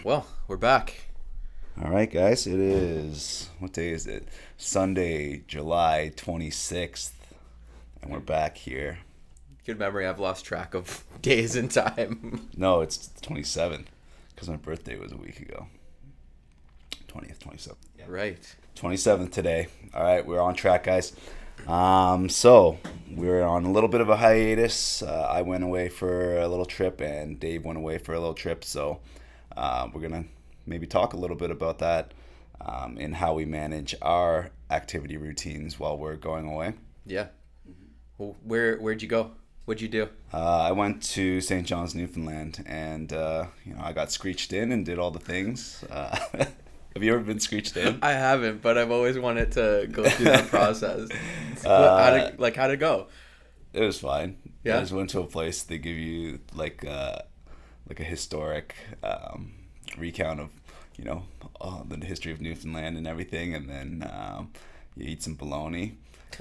Well, we're back. All right, guys. It is, what day is it? Sunday, July 26th. And we're back here. Good memory. I've lost track of days and time. No, it's the 27th because my birthday was a week ago. 20th, 27th. Yeah. Right. 27th today. All right, we're on track, guys. So we're on a little bit of a hiatus. I went away for a little trip and Dave went away for a little trip. So we're going to maybe talk a little bit about that and how we manage our activity routines while we're going away. Yeah. Well, where'd you go? What'd you do? I went to St. John's, Newfoundland, and I got screeched in and did all the things. Have you ever been screeched in? I haven't, but I've always wanted to go through that process. How'd it go? It was fine. Yeah? I just went to a place. They give you like a historic recount of the history of Newfoundland and everything, and then you eat some bologna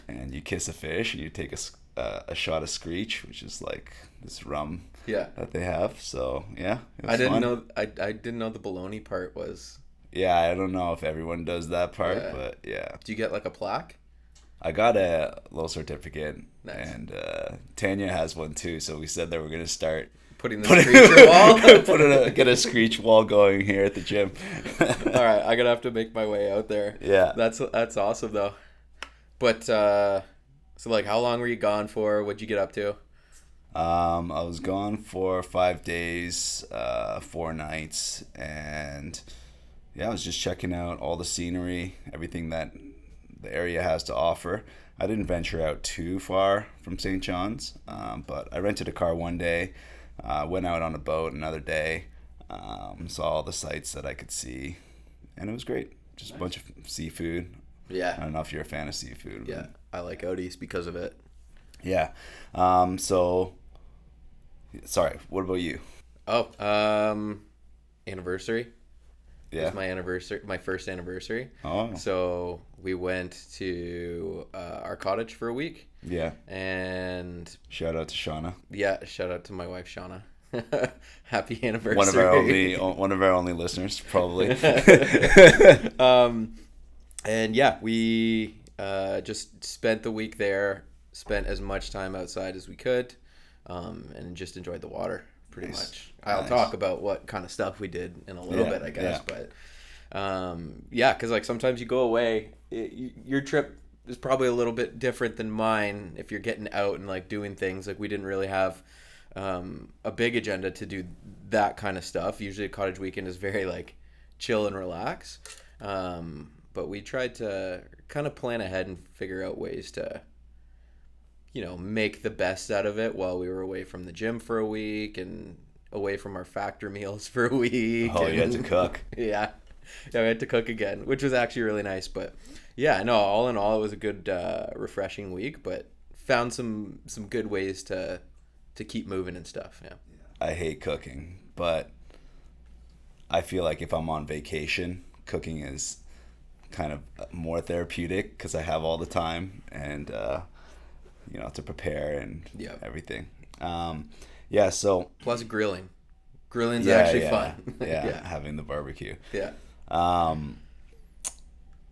and you kiss a fish and you take a shot of screech, which is like this rum that they have. So yeah, it was fun. I didn't know the bologna part was. Yeah, I don't know if everyone does that part, but yeah. Do you get like a plaque? I got a little certificate, Nice. and Tanya has one too. So we said that we're gonna start Putting the screecher wall? get a screech wall going here at the gym. All right, I'm gonna have to make my way out there. Yeah, That's awesome though. But so like, how long were you gone for? What'd you get up to? I was gone for 5 days, 4 nights, and yeah, I was just checking out all the scenery, everything that the area has to offer. I didn't venture out too far from St. John's, but I rented a car one day, went out on a boat another day, saw all the sights that I could see, and it was great. Just a bunch of seafood. Yeah. I don't know if you're a fan of seafood. Yeah, I like out east because of it. Yeah. So, sorry, what about you? Oh, anniversary. It Yeah. was my anniversary, my first anniversary. Oh. So we went to our cottage for a week, Yeah. and Shout out to Shauna. yeah, shout out to my wife Shauna. Happy anniversary. One of our only listeners, probably. And yeah, we just spent the week there, spent as much time outside as we could, and just enjoyed the water pretty Nice. much. I'll Nice. talk about what kind of stuff we did in a little bit, I guess. Yeah. But yeah, because like sometimes you go away, your trip is probably a little bit different than mine if you're getting out and like doing things. Like we didn't really have a big agenda to do that kind of stuff. Usually a cottage weekend is very like chill and relax. But we tried to kind of plan ahead and figure out ways to, make the best out of it while we were away from the gym for a week and away from our factor meals for a week. Oh, you had to cook. Yeah, we had to cook again, which was actually really nice. But yeah, no, all in all, it was a good, refreshing week. But found some good ways to keep moving and stuff. Yeah. I hate cooking, but I feel like if I'm on vacation, cooking is kind of more therapeutic because I have all the time and to prepare and everything. So Plus grilling's actually fun. yeah, having the barbecue. Yeah. All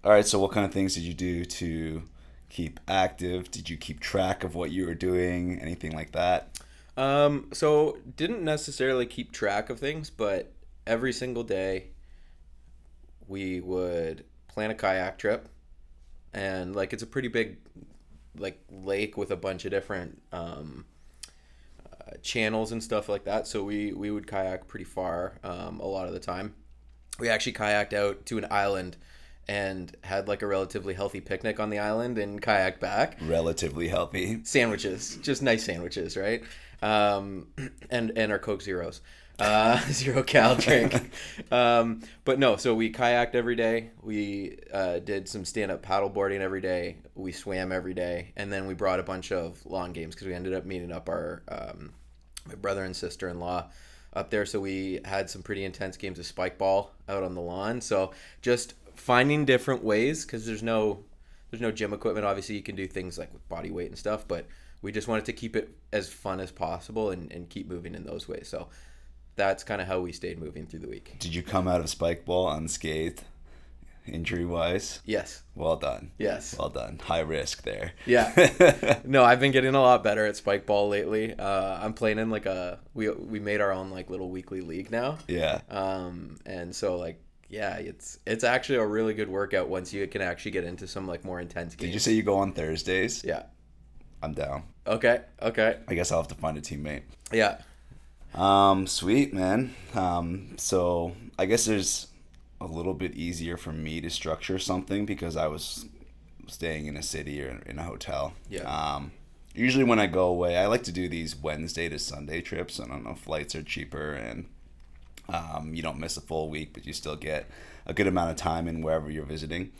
right, so what kind of things did you do to keep active? Did you keep track of what you were doing? Anything like that? So didn't necessarily keep track of things, but every single day we would plan a kayak trip, and like it's a pretty big like lake with a bunch of different channels and stuff like that, so we would kayak pretty far a lot of the time. We actually kayaked out to an island and had like a relatively healthy picnic on the island and kayaked back. Relatively healthy. Sandwiches, just nice sandwiches, right? And our Coke Zeros. 0 cal drink. But no, so we kayaked every day. We did some stand-up paddleboarding every day. We swam every day. And then we brought a bunch of lawn games because we ended up meeting up our my brother and sister-in-law up there. So we had some pretty intense games of spike ball out on the lawn. So just finding different ways, because there's no gym equipment. Obviously, you can do things like with body weight and stuff, but we just wanted to keep it as fun as possible and keep moving in those ways. So that's kind of how we stayed moving through the week. Did you come out of spike ball unscathed, injury wise? Yes. Well done. Yes. Well done. High risk there. Yeah. No, I've been getting a lot better at spike ball lately. I'm playing in like we made our own like little weekly league now. Yeah. And so like, yeah, it's actually a really good workout once you can actually get into some like more intense games. Did you say you go on Thursdays? Yeah. I'm down. Okay. I guess I'll have to find a teammate. Yeah. Sweet, man. So I guess there's a little bit easier for me to structure something because I was staying in a city or in a hotel. Yeah. Usually when I go away, I like to do these Wednesday to Sunday trips. I don't know, flights are cheaper and you don't miss a full week, but you still get a good amount of time in wherever you're visiting.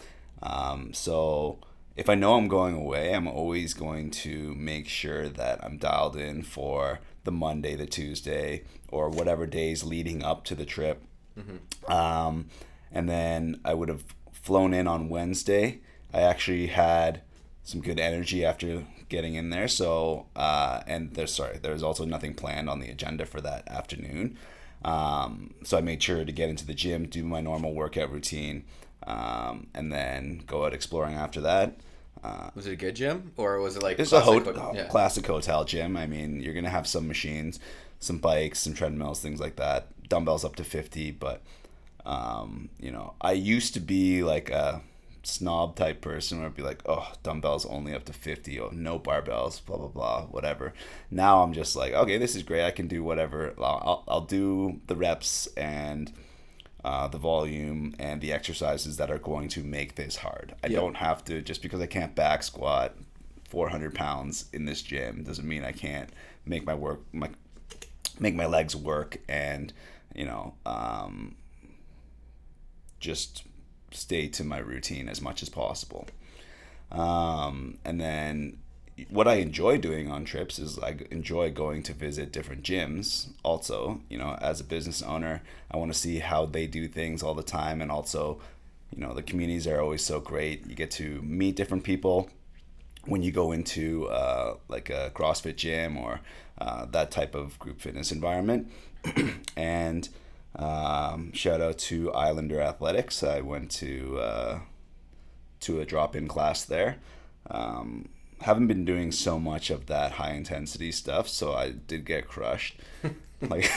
So if I know I'm going away, I'm always going to make sure that I'm dialed in for the Monday, the Tuesday, or whatever days leading up to the trip. Mm-hmm. And then I would have flown in on Wednesday. I actually had some good energy after getting in there. So, there's also nothing planned on the agenda for that afternoon. So I made sure to get into the gym, do my normal workout routine, and then go out exploring after that. Was it a good gym or was it like it's classic hotel gym? I mean, you're gonna have some machines, some bikes, some treadmills, things like that. Dumbbells up to 50, but I used to be like a snob type person where I'd be like, oh, dumbbells only up to 50, or no barbells, blah blah blah, whatever. Now I'm just like, okay, this is great. I can do whatever. I'll do the reps and the volume and the exercises that are going to make this hard. I don't have to, just because I can't back squat 400 pounds in this gym doesn't mean I can't make my legs work and just stay to my routine as much as possible. And then what I enjoy doing on trips is I enjoy going to visit different gyms. Also, as a business owner, I want to see how they do things all the time. And also, the communities are always so great. You get to meet different people when you go into like a CrossFit gym or that type of group fitness environment. And shout out to Islander Athletics. I went to a drop-in class there. Haven't been doing so much of that high intensity stuff, so I did get crushed. Like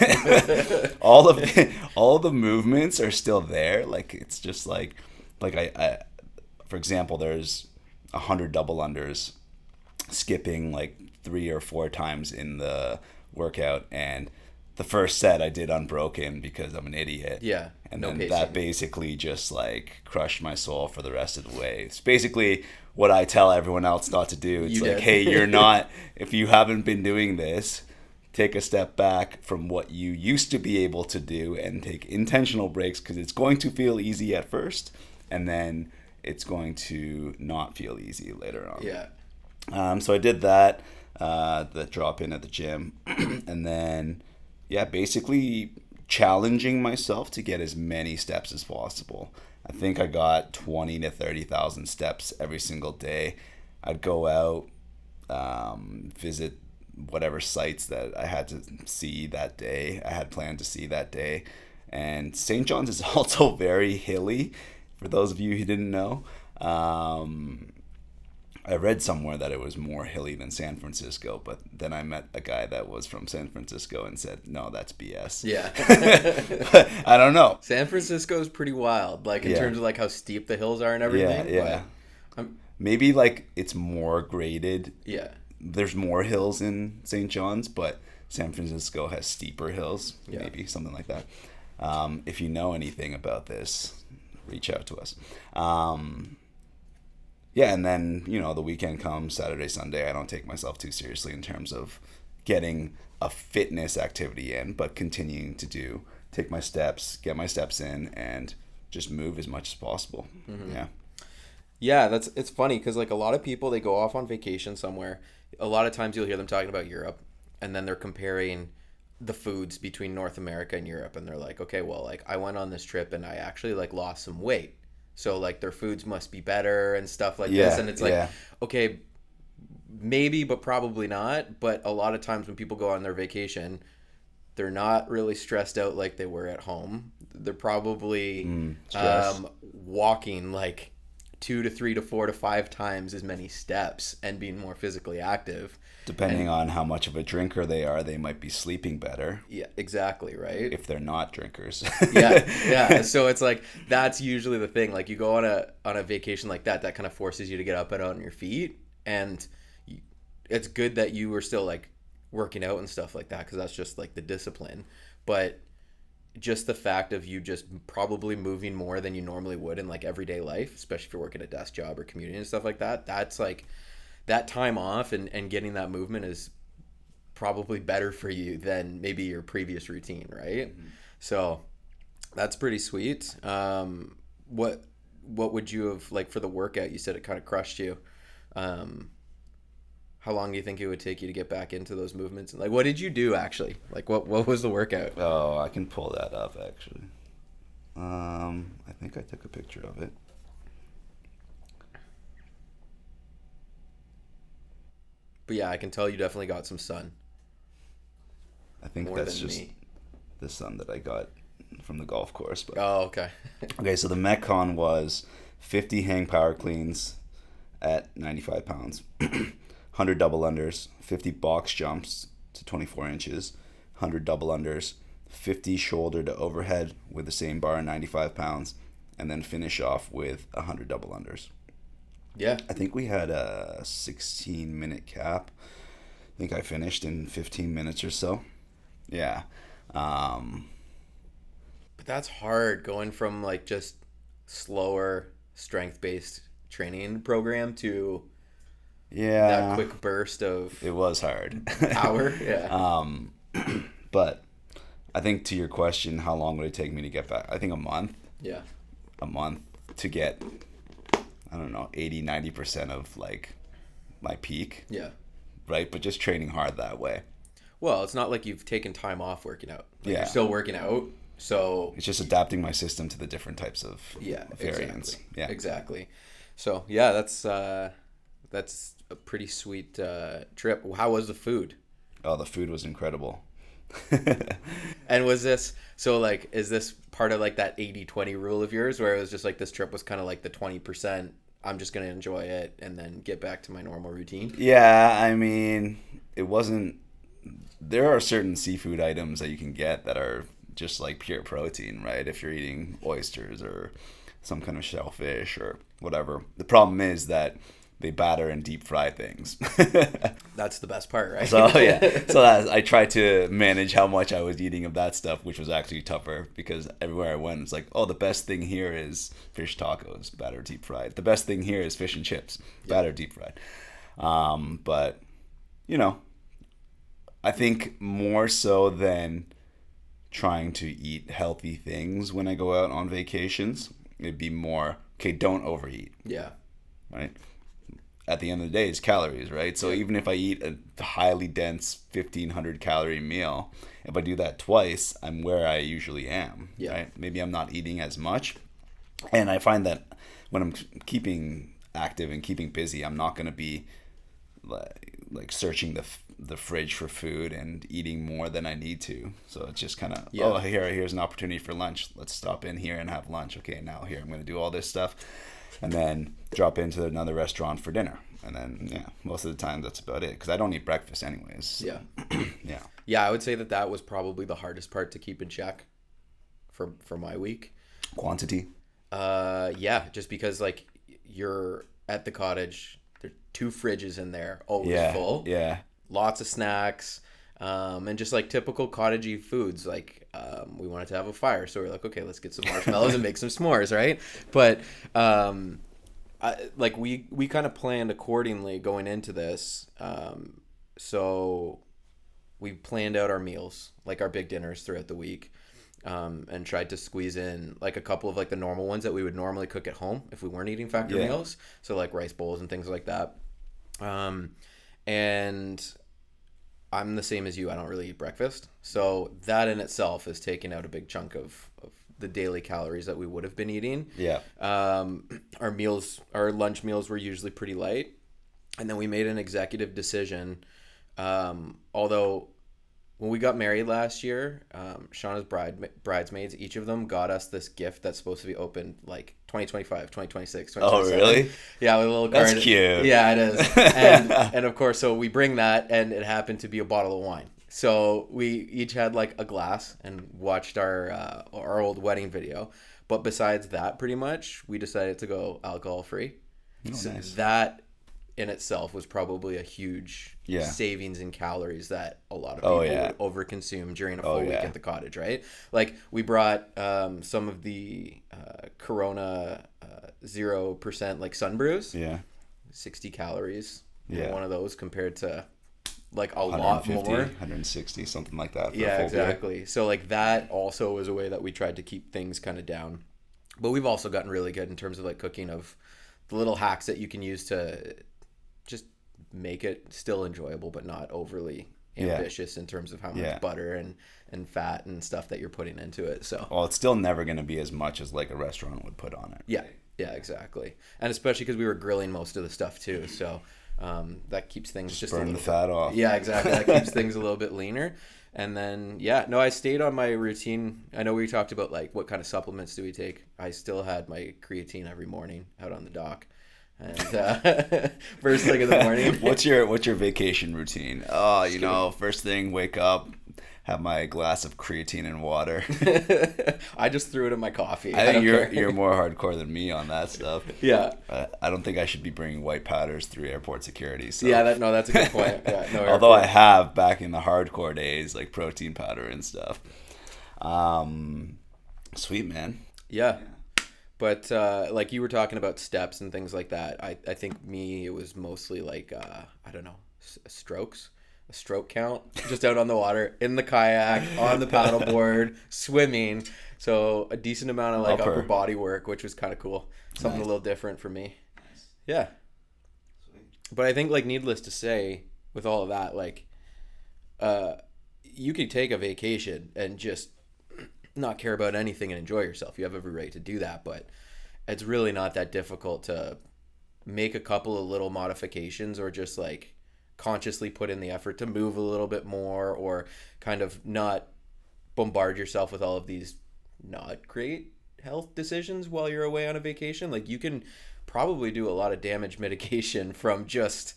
all of the movements are still there. Like it's just like I for example, there's 100 double unders, skipping like 3 or 4 times in the workout, and the first set I did unbroken because I'm an idiot. Yeah. And then that basically just like crushed my soul for the rest of the way. It's basically what I tell everyone else not to do. It's hey, you're not, if you haven't been doing this, take a step back from what you used to be able to do and take intentional breaks, because it's going to feel easy at first and then it's going to not feel easy later on. Yeah. So I did that, the drop in at the gym, and then basically challenging myself to get as many steps as possible. I think I got 20 to 30,000 steps every single day. I'd go out, visit whatever sites that I had to see that day, I had planned to see that day. And St. John's is also very hilly, for those of you who didn't know. I read somewhere that it was more hilly than San Francisco, but then I met a guy that was from San Francisco and said, no, that's BS. Yeah. But I don't know. San Francisco is pretty wild, like in terms of like how steep the hills are and everything. Yeah. Maybe like it's more graded. Yeah. There's more hills in St. John's, but San Francisco has steeper hills, maybe something like that. If you know anything about this, reach out to us. And then, the weekend comes, Saturday, Sunday. I don't take myself too seriously in terms of getting a fitness activity in, but continuing to take my steps, get my steps in, and just move as much as possible. Mm-hmm. Yeah. Yeah, it's funny because like a lot of people, they go off on vacation somewhere. A lot of times you'll hear them talking about Europe, and then they're comparing the foods between North America and Europe, and they're like, okay, well, like I went on this trip and I actually like lost some weight. So, like, their foods must be better and stuff like this. And it's like, okay, maybe, but probably not. But a lot of times when people go on their vacation, They're not really stressed out like they were at home. They're probably walking like 2 to 3 to 4 to 5 times as many steps and being more physically active. Depending on how much of a drinker they are, they might be sleeping better. Yeah, exactly, right? If they're not drinkers. Yeah. So it's like, that's usually the thing. Like, you go on a vacation like that kind of forces you to get up and out on your feet. And it's good that you were still like working out and stuff like that, because that's just like the discipline. But just the fact of you just probably moving more than you normally would in like everyday life, especially if you're working a desk job or commuting and stuff like that, that's like, that time off and getting that movement is probably better for you than maybe your previous routine, right? Mm-hmm. So that's pretty sweet. What would you have, like, for the workout, you said it kind of crushed you. How long do you think it would take you to get back into those movements? And like, what did you do actually? Like, what was the workout? Oh, I can pull that up actually. I think I took a picture of it. But yeah, I can tell you definitely got some sun. I think more that's just me. The sun that I got from the golf course. But... Oh, okay. Okay, so the Metcon was 50 hang power cleans at 95 pounds, 100 double unders, 50 box jumps to 24 inches, 100 double unders, 50 shoulder to overhead with the same bar, 95 pounds, and then finish off with 100 double unders. Yeah. I think we had a 16-minute cap. I think I finished in 15 minutes or so. Yeah. But that's hard, going from like just slower strength-based training program to that quick burst of... It was hard. Power, yeah. But I think, to your question, how long would it take me to get back? I think a month. Yeah. A month to get... I don't know, 80-90% of like my peak. Yeah. Right? But just training hard that way. Well, it's not like you've taken time off working out. Like, yeah. You're still working out. So it's just adapting my system to the different types of variants. Exactly. Yeah. Exactly. So yeah, that's a pretty sweet trip. How was the food? Oh, the food was incredible. And was this, so like, is this part of like that 80-20 rule of yours, where it was just like this trip was kind of like the 20%, I'm just going to enjoy it and then get back to my normal routine? Yeah, I mean, it wasn't, there are certain seafood items that you can get that are just like pure protein, right? If you're eating oysters or some kind of shellfish or whatever. The problem is that they batter and deep fry things. That's the best part, right? So yeah, so I tried to manage how much I was eating of that stuff, which was actually tougher, because everywhere I went, it's like, oh, the best thing here is fish tacos, batter deep fried. The best thing here is fish and chips, batter deep fried. But you know, I think more so than trying to eat healthy things when I go out on vacations, it'd be more, okay, don't overeat. Yeah. Right? At the end of the day, it's calories, right? So even if I eat a highly dense 1,500 calorie meal, if I do that twice, I'm where I usually am, right? Maybe I'm not eating as much. And I find that when I'm keeping active and keeping busy, I'm not going to be like searching the fridge for food and eating more than I need to. So it's just kind of, oh, here's an opportunity for lunch. Let's stop in here and have lunch. Okay, now here, I'm going to do all this stuff. And then drop into another restaurant for dinner. And then, most of the time that's about it. Because I don't eat breakfast anyways. So. Yeah. Yeah, I would say that was probably the hardest part to keep in check for my week. Quantity? Yeah, just because, like, you're at the cottage, there's 2 fridges in there, always full. Yeah. Lots of snacks. And just, like, typical cottagey foods, like... we wanted to have a fire, so we're like, okay, let's get some marshmallows and make some s'mores, right? But we kind of planned accordingly going into this. So we planned out our meals, like our big dinners throughout the week, and tried to squeeze in like a couple of like the normal ones that we would normally cook at home if we weren't eating factor meals. So like rice bowls and things like that. And I'm the same as you. I don't really eat breakfast. So that in itself is taking out a big chunk of the daily calories that we would have been eating. Yeah. Our lunch meals were usually pretty light. And then we made an executive decision. Although when we got married last year, Shauna's bridesmaids, each of them got us this gift that's supposed to be opened like 2025, 2026, 2027. Oh, really? Yeah, with a little card. That's cute. Yeah, it is. And of course, so we bring that, and it happened to be a bottle of wine. So we each had like a glass and watched our old wedding video. But besides that, pretty much, we decided to go alcohol free. Oh, So nice. that in itself was probably a huge Yeah. savings in calories that a lot of Oh, people yeah. would overconsume during a full week yeah. at the cottage, right? Like we brought some of the Corona 0% like sun brews, Yeah. 60 calories in Yeah. one of those compared to like a lot 150, more. 160, something like that. For Yeah, a full beer. exactly. So like that also was a way that we tried to keep things kind of down. But we've also gotten really good in terms of like cooking, of the little hacks that you can use to just make it still enjoyable but not overly ambitious in terms of how much butter and fat and stuff that you're putting into it. So Well, it's still never going to be as much as like a restaurant would put on it. yeah, exactly. And especially because we were grilling most of the stuff too, so that keeps things just a burn little the fat off. Yeah, exactly. That keeps things a little bit leaner. And then I stayed on my routine. I know we talked about like what kind of supplements do we take. I still had my creatine every morning out on the dock, and first thing in the morning. What's your vacation routine? Oh, you know, first thing, wake up, have my glass of creatine and water. I just threw it in my coffee. I think you're more hardcore than me on that stuff. Yeah. I don't think I should be bringing white powders through airport security. So. Yeah, that's a good point. Yeah, no, although I have back in the hardcore days, like protein powder and stuff. Sweet, man. Yeah. But like you were talking about steps and things like that, I think it was mostly like, I don't know, strokes. A stroke count, just out on the water, in the kayak, on the paddleboard, swimming. So a decent amount of like upper body work, which was kind of cool. Something a little different for me. Yeah. But I think, like, needless to say, with all of that, like, you could take a vacation and just not care about anything and enjoy yourself. You have every right to do that, but it's really not that difficult to make a couple of little modifications, or just like consciously put in the effort to move a little bit more, or kind of not bombard yourself with all of these not great health decisions while you're away on a vacation. Like, you can probably do a lot of damage mitigation from just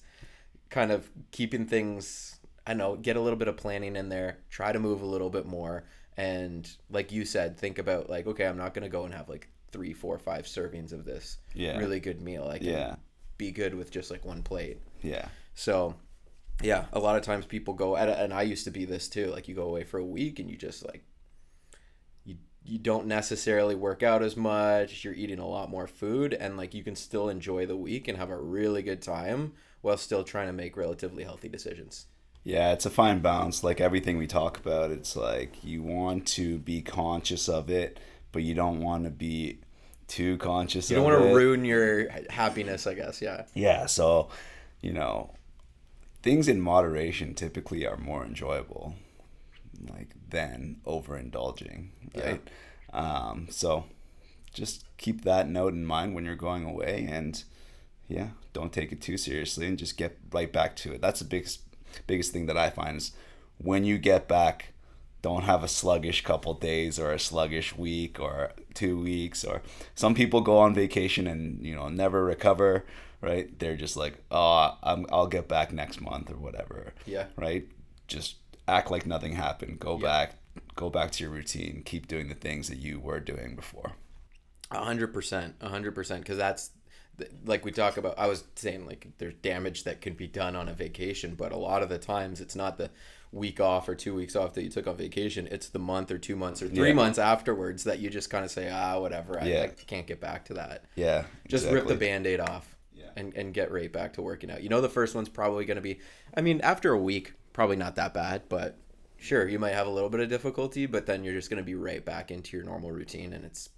kind of keeping things, I don't know, get a little bit of planning in there, try to move a little bit more, and like you said, think about like, okay, I'm not going to go and have like 3, 4, 5 servings of this really good meal. I can be good with just like one plate. Yeah. So yeah, a lot of times people go, and I used to be this too, like you go away for a week and you just like, you don't necessarily work out as much, you're eating a lot more food, and like you can still enjoy the week and have a really good time while still trying to make relatively healthy decisions. Yeah, it's a fine balance. Like everything we talk about, it's like you want to be conscious of it, but you don't want to be too conscious of it. You don't want to ruin your happiness, I guess, yeah. Yeah, so, you know, things in moderation typically are more enjoyable, like, than overindulging, right? Yeah. So just keep that note in mind when you're going away, and don't take it too seriously, and just get right back to it. That's the biggest thing that I find is when you get back, don't have a sluggish couple days or a sluggish week or 2 weeks. Or some people go on vacation and, you know, never recover, right? They're just like, oh, I'll get back next month or whatever. Yeah. Right? Just act like nothing happened. Go back to your routine. Keep doing the things that you were doing before. 100%. Because that's, like we talk about, I was saying, like, there's damage that can be done on a vacation, but a lot of the times it's not the week off or 2 weeks off that you took on vacation. It's the month or 2 months or 3 months afterwards that you just kind of say, whatever, I can't get back to that. Yeah, just rip the Band-Aid off and get right back to working out. You know, the first one's probably going to be, I mean, after a week, probably not that bad, but sure, you might have a little bit of difficulty, but then you're just going to be right back into your normal routine, and it's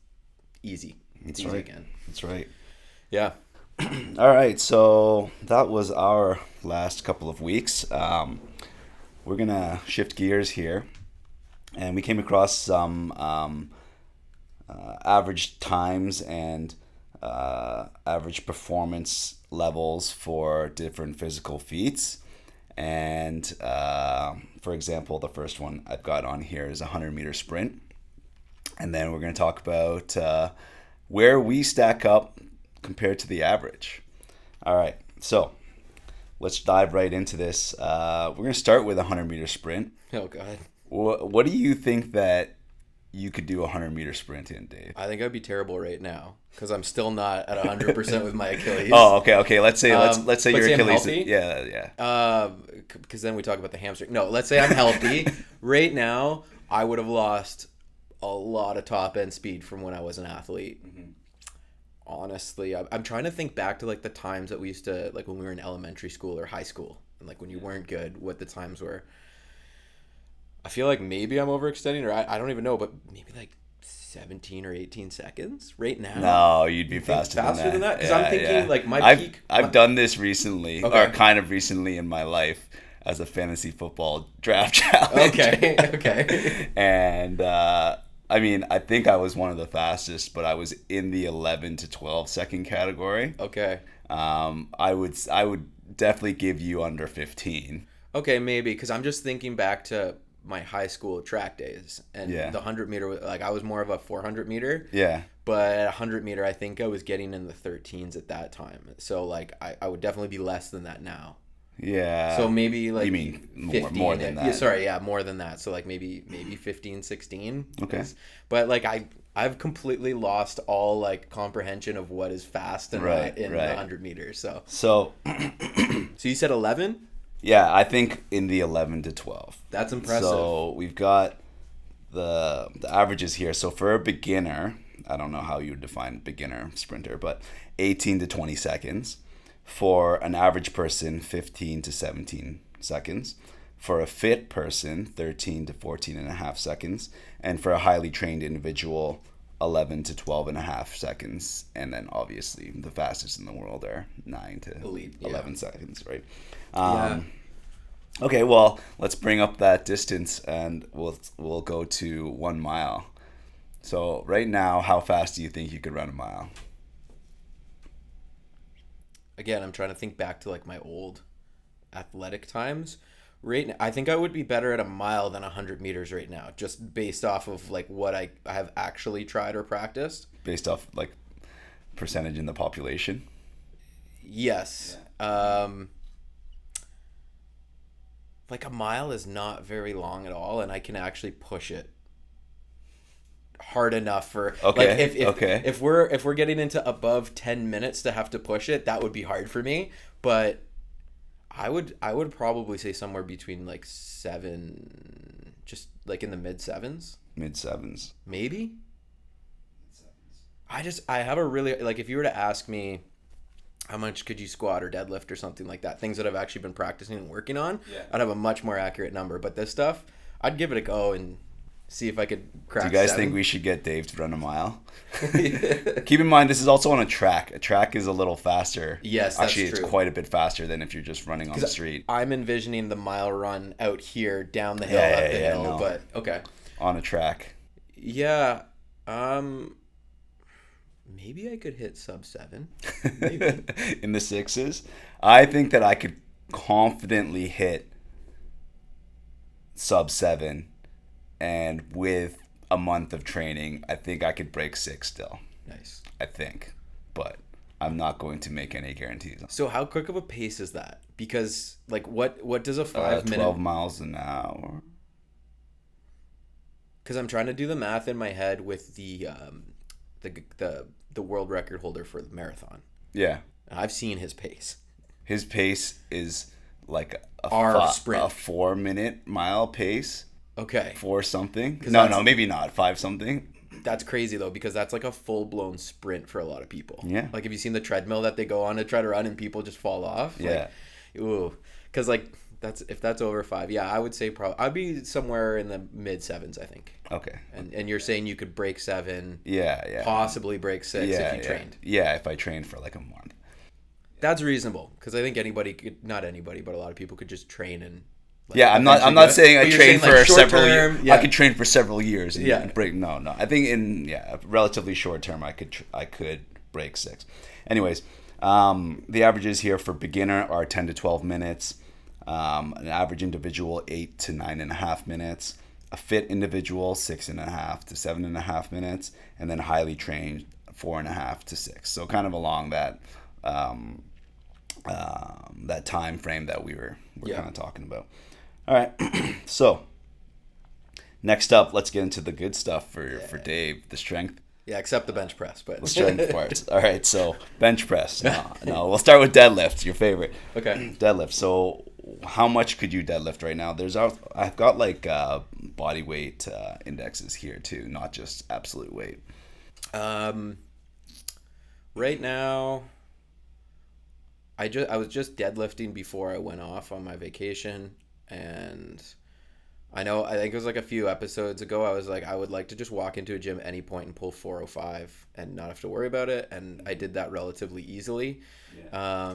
easy. It's easy again. That's right. Yeah. All right, so that was our last couple of weeks. We're going to shift gears here, and we came across some average times and average performance levels for different physical feats. And for example, the first one I've got on here is a 100-meter sprint. And then we're going to talk about where we stack up compared to the average. All right, so let's dive right into this. We're going to start with a 100-meter sprint. Oh, God. What do you think that you could do a 100-meter sprint in, Dave? I think I'd be terrible right now because I'm still not at 100% with my Achilles. Oh, okay. Let's say your Achilles. I'm healthy. Yeah. Because then we talk about the hamstring. No, let's say I'm healthy. Right now, I would have lost a lot of top end speed from when I was an athlete. Mm-hmm. Honestly, I'm trying to think back to like the times that we used to, like when we were in elementary school or high school, and like when you weren't good, what the times were. I feel like maybe I'm overextending, or I don't even know, but maybe like 17 or 18 seconds right now. No, you'd be faster than that. Because I'm thinking like my peak. I've done this recently, okay. or kind of recently in my life as a fantasy football draft challenge. Okay. And I mean, I think I was one of the fastest, but I was in the 11 to 12 second category. Okay. I would definitely give you under 15. Okay, maybe, because I'm just thinking back to my high school track days, and the 100 meter, like I was more of a 400 meter. Yeah. But at 100 meter, I think I was getting in the 13s at that time. So like I would definitely be less than that now. Yeah. So maybe like you mean 15, more than that? Yeah, sorry, more than that. So like maybe 15, 16. Okay. But like I've completely lost all like comprehension of what is fast in the 100 meters. So so you said 11? Yeah, I think in the 11 to 12. That's impressive. So we've got the averages here. So for a beginner, I don't know how you would define beginner sprinter, but 18 to 20 seconds. For an average person, 15 to 17 seconds. For a fit person, 13 to 14 and a half seconds. And for a highly trained individual, 11 to 12 and a half seconds. And then obviously the fastest in the world are 9 to elite, 11 seconds, right? Okay, well, let's bring up that distance and we'll go to 1 mile. So right now, how fast do you think you could run a mile? Again, I'm trying to think back to like my old athletic times. Right now, I think I would be better at a mile than 100 meters right now, just based off of like what I have actually tried or practiced. Based off like percentage in the population? Yes. Like a mile is not very long at all, and I can actually push it hard enough for like if we're getting into above 10 minutes to have to push it, that would be hard for me. But I would probably say somewhere between like 7, just like in the mid sevens. Maybe. I have a really, like, if you were to ask me how much could you squat or deadlift or something like that, things that I've actually been practicing and working on, I'd have a much more accurate number. But this stuff, I'd give it a go and see if I could crack. Do you guys 7. think we should get Dave to run a mile? Keep in mind, this is also on a track. A track is a little faster. Yes, that's actually, true. It's quite a bit faster than if you're just running on the street. I'm envisioning the mile run out here, down the hill, up the hill. No. But okay. On a track. Yeah. Maybe I could hit sub 7. Maybe. In the 6s? I think that I could confidently hit sub 7. And with a month of training, I think I could break 6 still. Nice. I think. But I'm not going to make any guarantees. So how quick of a pace is that? Because, like, what does a 5 minute... 12 miles an hour. Because I'm trying to do the math in my head with the world record holder for the marathon. Yeah. I've seen his pace. His pace is like sprint. A 4-minute mile pace. Okay. 4 something. No, maybe not. 5 something. That's crazy though, because that's like a full blown sprint for a lot of people. Yeah. Like, have you seen the treadmill that they go on to try to run and people just fall off? Yeah. Like, ooh. Because like if that's over 5, I would say I'd be somewhere in the mid 7s, I think. Okay. And you're saying you could break 7. Yeah. Possibly break 6 if you trained. Yeah, if I trained for like a month. That's reasonable, because I think anybody could, not anybody, but a lot of people could just train and. Like, I'm not saying I trained for several years. I could train for several years and break. No. I think in a relatively short term, I could break 6. Anyways, the averages here for beginner are 10 to 12 minutes. An average individual 8 to 9.5 minutes. A fit individual 6.5 to 7.5 minutes, and then highly trained 4.5 to 6. So kind of along that that time frame that we're kind of talking about. All right, so next up, let's get into the good stuff for Dave, the strength. Yeah, except the bench press, but the strength parts. All right, so bench press. No, we'll start with deadlift, your favorite. Okay. Deadlift. So how much could you deadlift right now? I've got like body weight indexes here too, not just absolute weight. Right now, I was just deadlifting before I went off on my vacation, and I think it was like a few episodes ago, I was like, I would like to just walk into a gym any point and pull 405 and not have to worry about it, and I did that relatively easily. Yeah.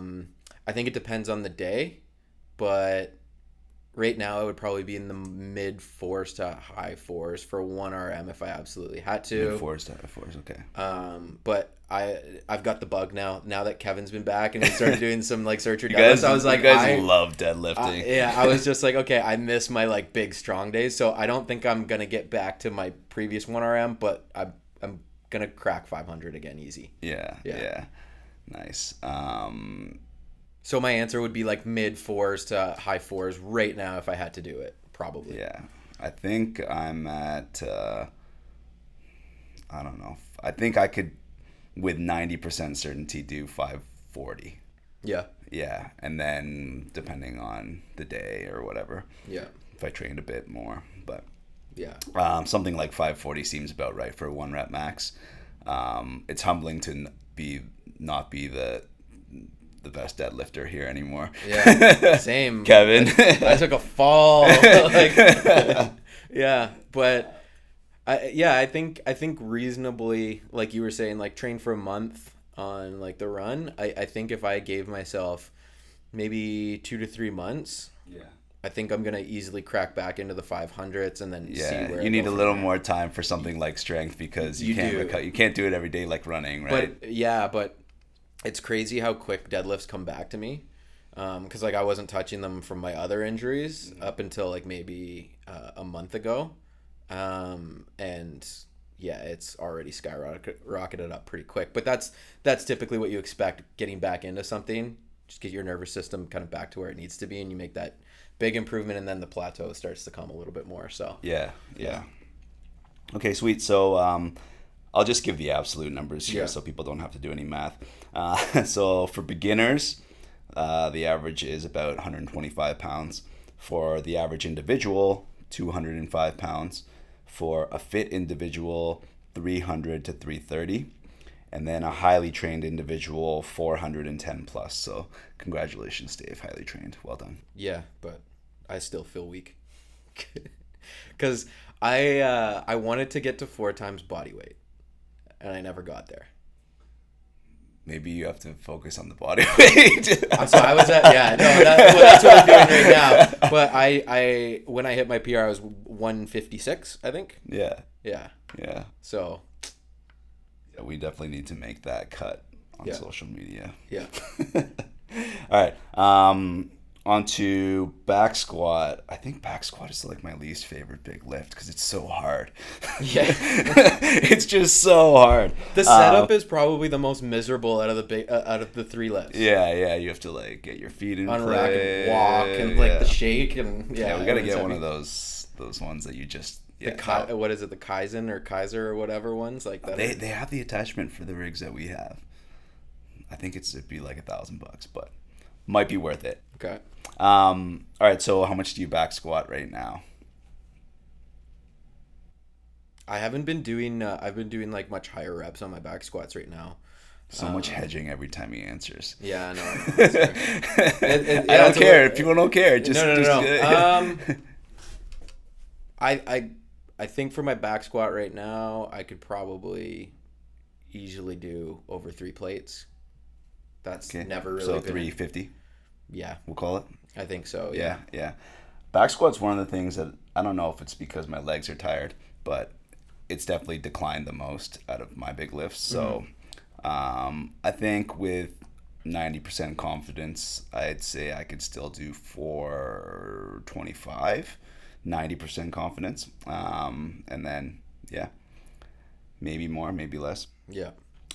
I think it depends on the day, but right now I would probably be in the mid 4s to high 4s for 1 RM if I absolutely had to. Mid 4s to high 4s, okay. But I've got the bug now that Kevin's been back and we started doing some like searcher deadlifts. I was like, you guys love deadlifting. Yeah, I was just like, okay, I miss my like big strong days, so I don't think I'm gonna get back to my previous 1 RM, but I'm gonna crack 500 again easy. Yeah. Nice. So my answer would be like mid 4s to high 4s right now if I had to do it, probably. Yeah. I think I'm at, I don't know. I think I could, with 90% certainty, do 540. Yeah. Yeah. And then depending on the day or whatever. Yeah. If I trained a bit more. But yeah. Something like 540 seems about right for a 1 rep max. It's humbling to not be the best deadlifter here anymore. Yeah, same. Kevin. I took a fall. Yeah, but I think reasonably, like you were saying, like train for a month on like the run. I think if I gave myself maybe 2 to 3 months, I think I'm gonna easily crack back into the 500s and then see where you need a little more time for something like strength because you can't do it every day like running, right? But it's crazy how quick deadlifts come back to me, because like I wasn't touching them from my other injuries up until like maybe a month ago, and yeah, it's already skyrocketed up pretty quick. But that's typically what you expect getting back into something. Just get your nervous system kind of back to where it needs to be, and you make that big improvement, and then the plateau starts to come a little bit more. So yeah. Okay, sweet. So I'll just give the absolute numbers here so people don't have to do any math. So for beginners, the average is about 125 pounds. For the average individual, 205 pounds. For a fit individual, 300 to 330. And then a highly trained individual, 410 plus. So congratulations, Dave. Highly trained. Well done. Yeah, but I still feel weak. Because I wanted to get to 4 times body weight. And I never got there. Maybe you have to focus on the body weight. So I was that's what I'm doing right now. But I when I hit my PR, I was 156, I think. Yeah. So. Yeah, we definitely need to make that cut on social media. Yeah. All right. On to back squat. I think back squat is like my least favorite big lift because it's so hard. Yeah. It's just so hard. The setup is probably the most miserable out of the 3 lifts. Yeah. You have to like get your feet in unrack place. And walk and like the shake and we gotta get one of those ones that you just what is it, the Kaizen or Kaiser or whatever ones like that. They have the attachment for the rigs that we have. I think it'd be like $1,000, but might be worth it. Okay. All right. So how much do you back squat right now? I haven't been doing. I've been doing like much higher reps on my back squats right now. So much hedging every time he answers. Yeah, no. I don't care. People don't care. No. I think for my back squat right now, I could probably easily do over 3 plates. That's never really been 350. Yeah, we'll call it. I think so. Yeah. Back squat's one of the things that I don't know if it's because my legs are tired, but it's definitely declined the most out of my big lifts. So I think with 90% confidence, I'd say I could still do 425. 90% confidence. And then, yeah, maybe more, maybe less. Yeah.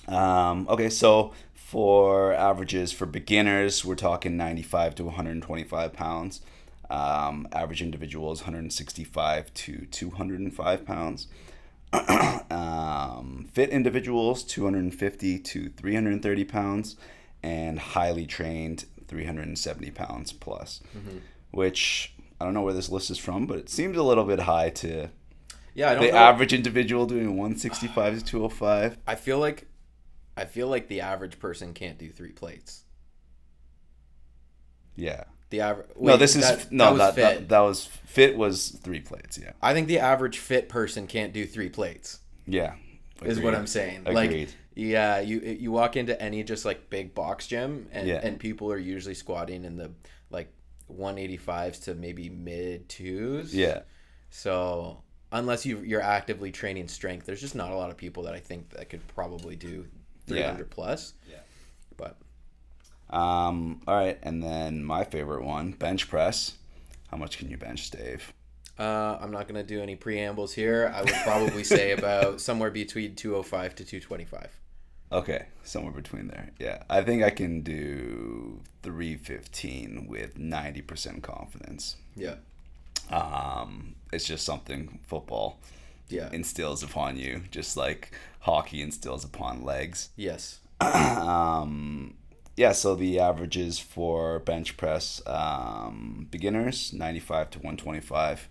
Okay, so for averages for beginners, we're talking 95 to 125 pounds. Average individuals, 165 to 205 pounds. Fit individuals, 250 to 330 pounds. And highly trained, 370 pounds plus. Which, I don't know where this list is from, but it seems a little bit high to Yeah, I don't the know. average individual doing 165 to 205. I feel like the average person can't do 3 plates. Yeah. The average. No, this is fit. That was fit was 3 plates. Yeah. I think the average fit person can't do 3 plates. Yeah. Is what I'm saying. Agreed. Like, yeah, you walk into any just like big box gym and people are usually squatting in the like 185s to maybe mid 2s. Yeah. So unless you're actively training strength, there's just not a lot of people that I think that could probably do 300 plus. Yeah. But all right, and then my favorite one, bench press. How much can you bench, Dave? I'm not going to do any preambles here. I would probably say about somewhere between 205 to 225. Okay, somewhere between there. Yeah, I think I can do 315 with 90% confidence. Yeah. It's just something football instills upon you, just like hockey instills upon legs. Yes. Yeah, so the averages for bench press, beginners, 95 to 125.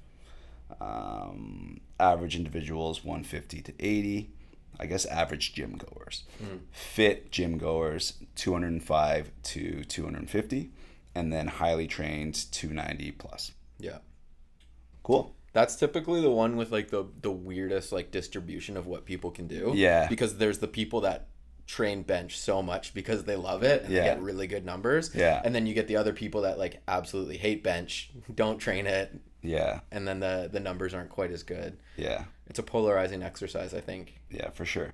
Average individuals, 150 to 80. I guess average gym goers. Fit gym goers, 205 to 250. And then highly trained, 290 plus. Yeah. Cool. That's typically the one with like the weirdest like distribution of what people can do. Yeah. Because there's the people that train bench so much because they love it and they get really good numbers. Yeah. And then you get the other people that like absolutely hate bench, don't train it. Yeah. And then the numbers aren't quite as good. Yeah. It's a polarizing exercise, I think. Yeah, for sure.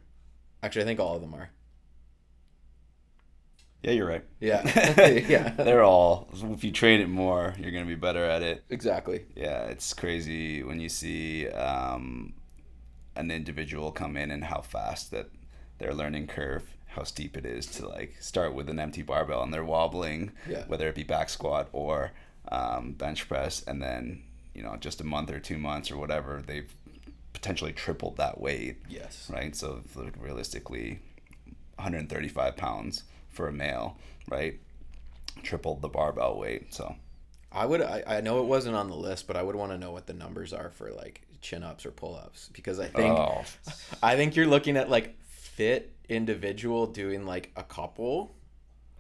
Actually, I think all of them are. Yeah, you're right. Yeah. Yeah. They're all, if you train it more, you're going to be better at it. Exactly. Yeah, it's crazy when you see an individual come in and how fast that their learning curve, how steep it is to like start with an empty barbell and they're wobbling, whether it be back squat or bench press, and then, you know, just a month or 2 months or whatever, they've potentially tripled that weight. Yes. Right? So like, realistically, 135 pounds for a male, right? Tripled the barbell weight. So I know it wasn't on the list, but I would want to know what the numbers are for like chin ups or pull ups, because I think you're looking at like fit individual doing like a couple,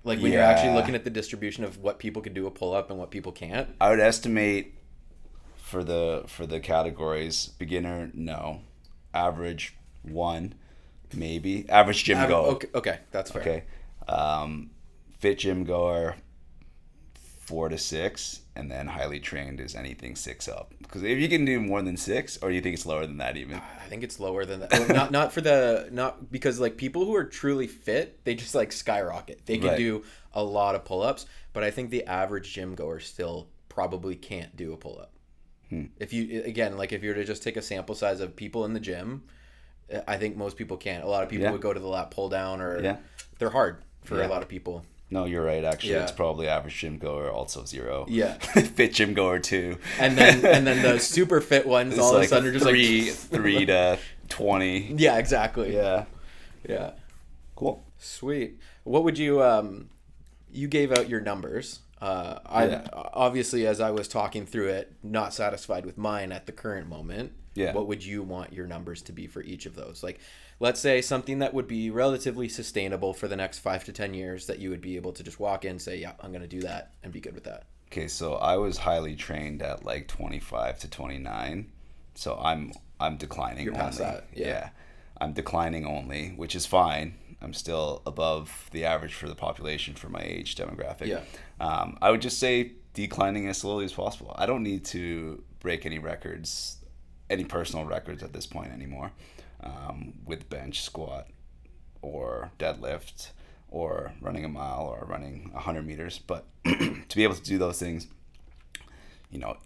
like when you're actually looking at the distribution of what people can do a pull up and what people can't. I would estimate for the categories: beginner, no; average, 1, maybe; average gym goer. Okay, that's fair. Okay. Fit gym goer, 4 to 6, and then highly trained is anything 6 up. Because if you can do more than 6, or do you think it's lower than that even? I think it's lower than that. Well, not because like people who are truly fit, they just like skyrocket. They can do a lot of pull-ups, but I think the average gym goer still probably can't do a pull-up. If you if you were to just take a sample size of people in the gym, I think most people can't. A lot of people would go to the lat pull down, or they're hard for a lot of people. No, you're right. Actually, it's probably average gym goer, also 0. Yeah. Fit gym goer 2. And then the super fit ones it's all like of a sudden are just 3 to 20. Yeah, exactly. Yeah. Yeah. Cool. Sweet. What would you you gave out your numbers. I obviously, as I was talking through it, not satisfied with mine at the current moment. Yeah. What would you want your numbers to be for each of those? Like, let's say something that would be relatively sustainable for the next 5 to 10 years that you would be able to just walk in, say, yeah, I'm going to do that and be good with that. Okay, so I was highly trained at like 25 to 29. So I'm declining. You're past only. that. Yeah. I'm declining only, which is fine. I'm still above the average for the population for my age demographic. Yeah. I would just say declining as slowly as possible. I don't need to break any records, any personal records at this point anymore, with bench, squat, or deadlift, or running a mile or running 100 meters. But to be able to do those things,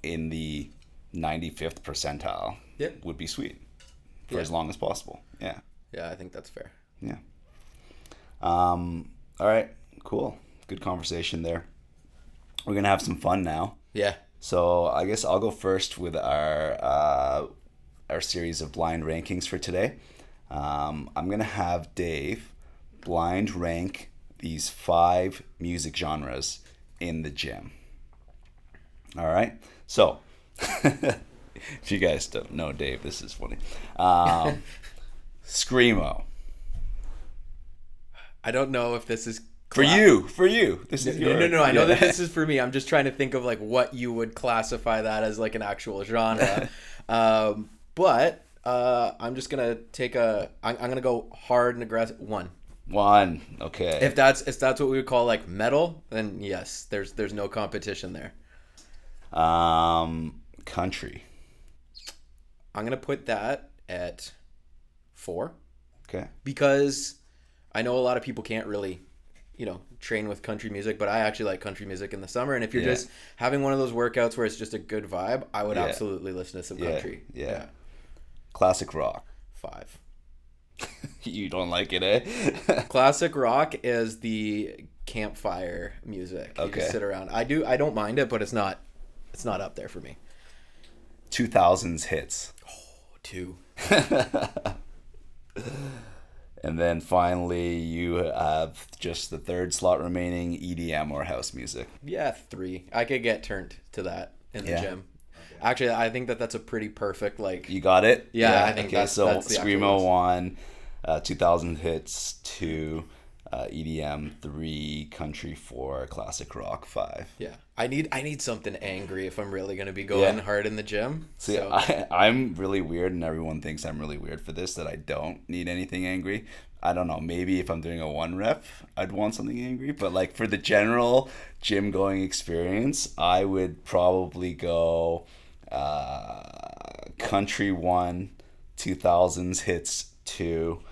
in the 95th percentile would be sweet for as long as possible. Yeah. Yeah, I think that's fair. Yeah. All right, cool. Good conversation there. We're going to have some fun now. Yeah. So I guess I'll go first with our series of blind rankings for today. I'm going to have Dave blind rank these 5 music genres in the gym. All right. So if you guys don't know Dave, this is funny. Screamo. I don't know if this is for you. This is no. I know that this is for me. I'm just trying to think of like what you would classify that as like an actual genre. But I'm just gonna take I'm gonna go hard and aggressive. One. Okay. If that's what we would call like metal, then yes, there's no competition there. Country. I'm gonna put that at 4. Okay. Because I know a lot of people can't really, train with country music, but I actually like country music in the summer. And if you're just having one of those workouts where it's just a good vibe, I would absolutely listen to some country. Yeah. Classic rock. 5. You don't like it, eh? Classic rock is the campfire music. You just sit around. I don't mind it, but it's not up there for me. 2000s hits. Oh, 2. And then finally, you have just the third slot remaining, EDM or house music. Yeah, 3. I could get turned to that in the gym. Okay. Actually, I think that's a pretty perfect, like... You got it? Yeah, I think that's the Screamo 1, 2000 hits 2, EDM 3, country 4, classic rock 5. Yeah. I need something angry if I'm really going to be going hard in the gym. See, so. I'm really weird, and everyone thinks I'm really weird for this, that I don't need anything angry. I don't know. Maybe if I'm doing a 1 rep, I'd want something angry. But like for the general gym going experience, I would probably go country 1, 2000s hits 2,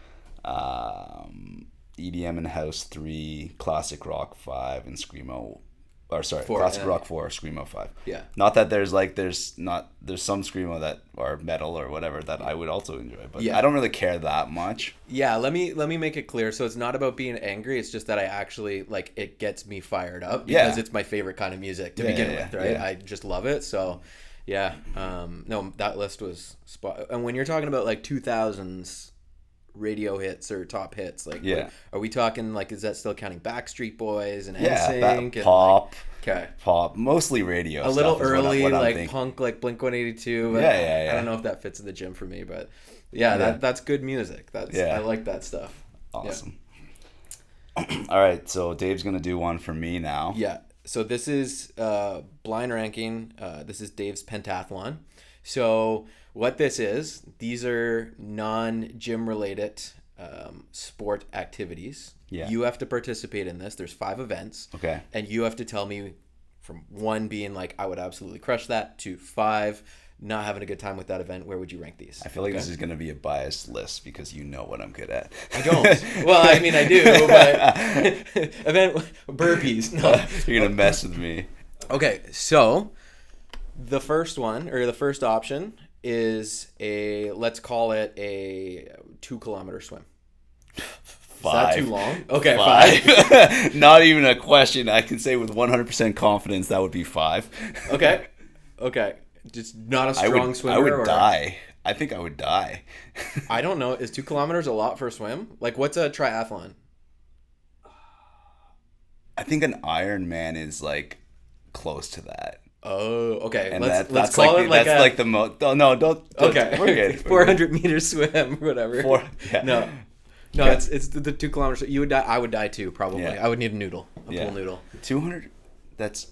EDM and house 3, classic rock 5, and screamo. Or sorry, 4, classic rock 4, screamo 5. Yeah. Not that there's some screamo that are metal or whatever that I would also enjoy, but I don't really care that much. Yeah, let me make it clear. So it's not about being angry. It's just that I actually like it gets me fired up because it's my favorite kind of music to begin with, right? Yeah. I just love it. So yeah, no, that list was spot. And when you're talking about like 2000s radio hits or top hits, like are we talking like, is that still counting Backstreet Boys and NSYNC and pop? Like, pop, mostly radio. A little early, what like punk, like Blink-182. Yeah. I don't know if that fits in the gym for me, but that's good music. I like that stuff. Awesome. Yeah. All right, so Dave's gonna do one for me now. Yeah. So this is blind ranking. This is Dave's pentathlon. So what this is, these are non-gym related sport activities. Yeah. You have to participate in this. There's 5 events. Okay. And you have to tell me from 1 being like, I would absolutely crush that, to 5, not having a good time with that event. Where would you rank these? I feel like this is going to be a biased list because you know what I'm good at. I don't. Well, I mean, I do, but event burpees. No. You're going to mess with me. Okay, so the first one, or the first option, is let's call it a 2-kilometer swim. 5. Is that too long? Okay, 5. Not even a question. I can say with 100% confidence that would be 5. Okay. Just not a strong swimmer? I would die. I think I would die. I don't know. Is 2 kilometers a lot for a swim? Like, what's a triathlon? I think an Ironman is like close to that. Oh, okay. And let's call it like that's like the most. Oh, no, don't. Okay, we're good. 400 meter swim, whatever. No, it's the 2 kilometers. You would die. I would die too, probably. Yeah. I would need a noodle, pool noodle. 200. That's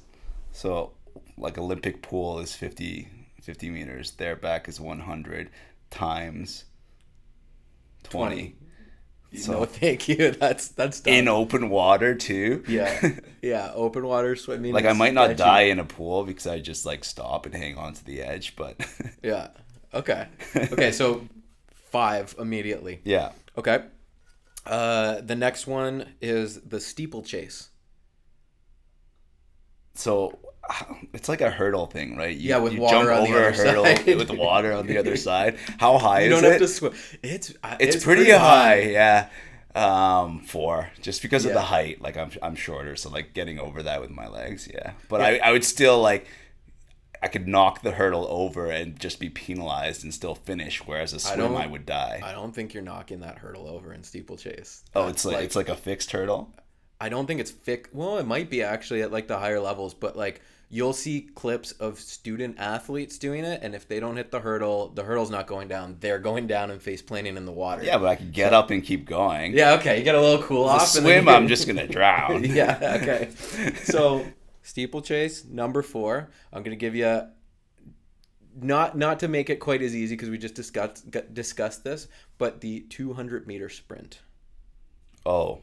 so like Olympic pool is 50 meters. Their back is 100 times 20. So, no, thank you. That's done. In open water too. Yeah. Open water swimming. Like I might not die in a pool because I just like stop and hang on to the edge, but. Yeah. Okay. So 5 immediately. Yeah. Okay. The next one is the steeplechase. So it's like a hurdle thing, right? Yeah, with you water jump on the over other a hurdle side. with water on the other side. How high You is don't it? have to swim. It's It's pretty high, yeah. 4, just because of Yeah. the height. Like I'm shorter, so like getting over that with my legs, yeah. But Yeah. I would still like I could knock the hurdle over and just be penalized and still finish. Whereas a swim, I would die. I don't think you're knocking that hurdle over in steeplechase. Oh, it's like a fixed hurdle. I don't think it's fixed. Well, it might be actually at like the higher levels, but like you'll see clips of student athletes doing it, and if they don't hit the hurdle's not going down. They're going down and face planting in the water. Yeah, but I could get up and keep going. Yeah, okay. You get a little cool The off. swim, I'm just gonna drown. Yeah, okay. So steeplechase, number 4. I'm gonna give you not to make it quite as easy because we just discussed this, but the 200-meter sprint. Oh,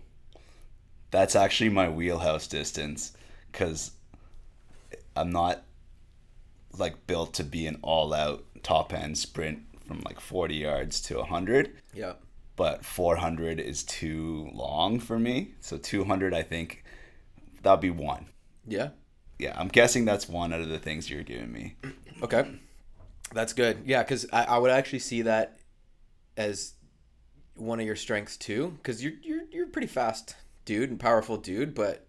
that's actually my wheelhouse distance because I'm not like built to be an all-out top-end sprint from like 40 yards to 100. Yeah. But 400 is too long for me. So 200, I think that'd be 1. Yeah. Yeah, I'm guessing that's 1 out of the things you're giving me. Okay. That's good. Yeah, because I would actually see that as one of your strengths too, because you're a pretty fast dude and powerful dude, but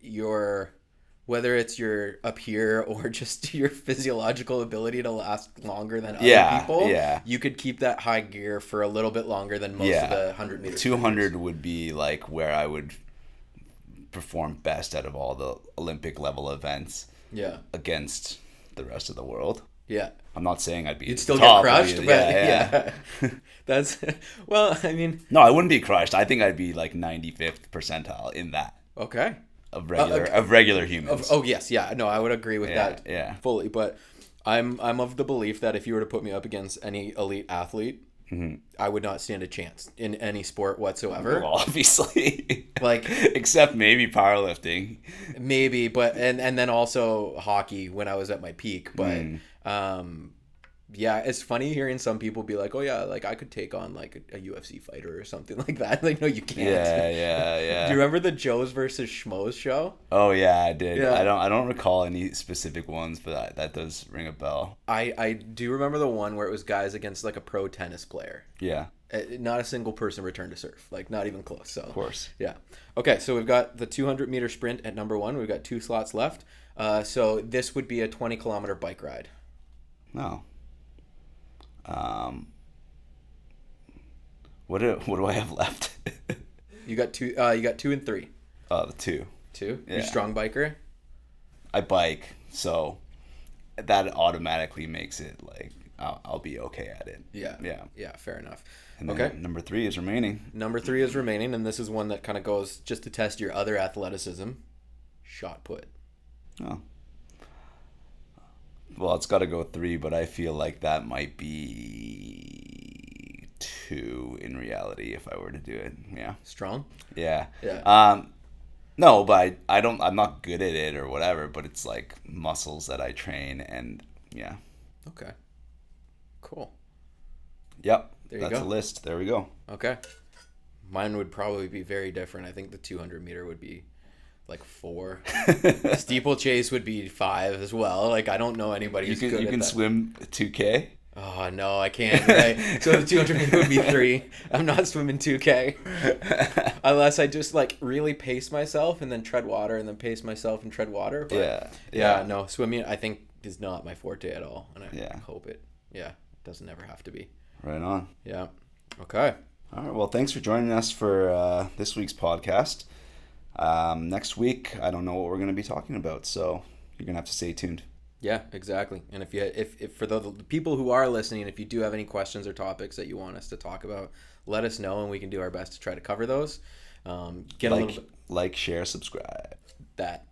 whether it's your up here or just your physiological ability to last longer than other people, you could keep that high gear for a little bit longer than most of the 100 meters. 200 would be like where I would perform best out of all the Olympic level events. Yeah. Against the rest of the world. Yeah. I'm not saying I'd be. You'd still get crushed, but yeah. That's well. I mean, no, I wouldn't be crushed. I think I'd be like 95th percentile in that. Okay. Of regular humans. Oh yes, yeah. No, I would agree with that. Yeah. Fully, but I'm of the belief that if you were to put me up against any elite athlete, I would not stand a chance in any sport whatsoever. Well, obviously, like except maybe powerlifting. Maybe, but and then also hockey when I was at my peak, but yeah, it's funny hearing some people be like, "Oh yeah, like I could take on like a UFC fighter or something like that." Like, no, you can't. Yeah. Do you remember the Joes versus Schmoes show? Oh yeah, I did. Yeah. I don't recall any specific ones, but that does ring a bell. I do remember the one where it was guys against like a pro tennis player. Yeah. Not a single person returned to serve, like not even close. So of course. Yeah. Okay, so we've got the 200-meter sprint at number 1. We've got 2 slots left. So this would be a 20-kilometer bike ride. No. What do I have left? You got 2 and 3. Oh, the 2. 2? Yeah. You're a strong biker? I bike, so that automatically makes it like I'll be okay at it. Yeah, fair enough. And then number 3 is remaining. Number 3 is remaining, and this is one that kind of goes just to test your other athleticism. Shot put. Oh. Well, it's got to go 3, but I feel like that might be 2 in reality if I were to do it. Yeah. Strong? Yeah. Yeah. No, but I'm not good at it or whatever, but it's like muscles that I train and yeah. Okay. Cool. Yep. There you That's go. a list. There we go. Okay. Mine would probably be very different. I think the 200-meter would be like 4. Steeplechase would be 5 as well. Like I don't know anybody who's good at that. You can swim 2K? Oh no, I can't. Right? So the 200-meter would be 3. I'm not swimming 2K unless I just like really pace myself and then tread water and then pace myself and tread water. But yeah. No, swimming I think is not my forte at all, and I hope it. Yeah, doesn't ever have to be. Right on. Yeah. Okay. All right. Well, thanks for joining us for this week's podcast. Next week, I don't know what we're going to be talking about, so you're going to have to stay tuned. Yeah, exactly. And if for the people who are listening, if you do have any questions or topics that you want us to talk about, let us know, and we can do our best to try to cover those. Share, subscribe. That.